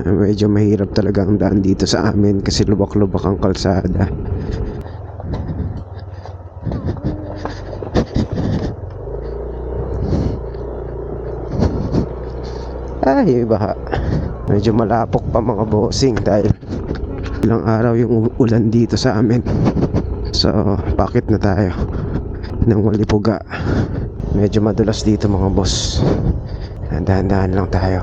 Medyo mahirap talaga ang daan dito sa amin kasi lubak-lubak ang kalsada. Ay, baha. Medyo malapok pa mga bossing dahil ilang araw yung ulan dito sa amin. So, bakit na tayo ng Walipuga. Medyo madulas dito mga boss. Dahan-dahan lang tayo.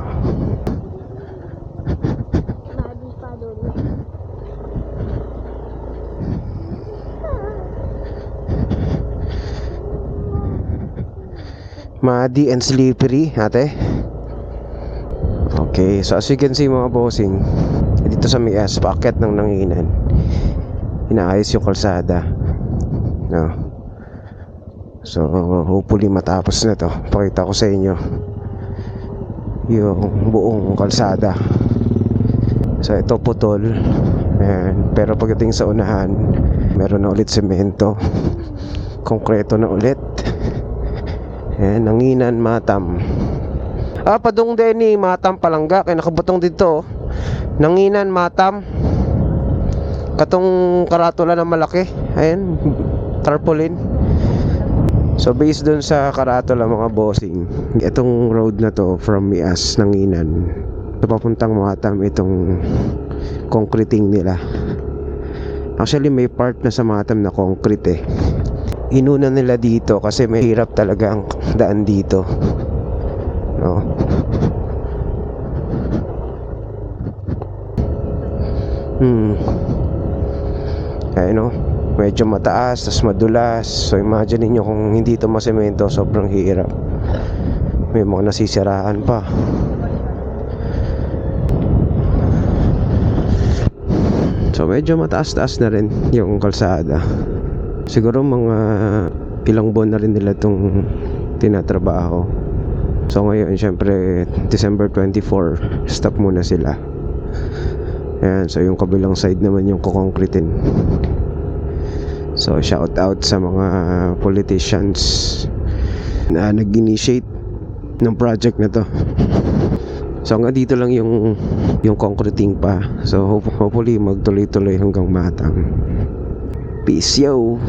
Muddy and slippery, ate. Okay, so as you can see mga bossing, dito sa Mias, paakyat ng Nanginan, inaayos yung kalsada, no? So hopefully matapos na to. Pakita ko sa inyo yung buong kalsada. So ito putol. Ayan. Pero pagdating sa unahan, meron na ulit semento, konkreto na ulit. Ayan, Nanginan, Matam. Padung Denny, Matam, Palangga. Kaya nakabutong dito. Nanginan, Matam. Katong karatula na malaki. Ayan, tarpaulin. So based dun sa karatula mga bossing, itong road na to from Mias, Nanginan, so papuntang Matam, itong concreting nila. Actually may part na sa Matam na concrete Inuna nila dito kasi may hirap talaga ang daan dito, no? Ayun, no? Medyo mataas, tas madulas. So imagine niyo kung hindi ito masemento, sobrang hirap. May mga nasisiraan pa. So medyo mataas-taas na rin yung kalsada. Siguro mga ilang buwan na rin nila itong tinatrabaho. So ngayon syempre December 24, stop muna sila. Ayan, so yung kabilang side naman yung kukongkritin. So shout out sa mga politicians na nag-initiate ng project na to. So nga dito lang yung concreting pa. So hopefully magtuloy-tuloy hanggang Matam. Peace yo.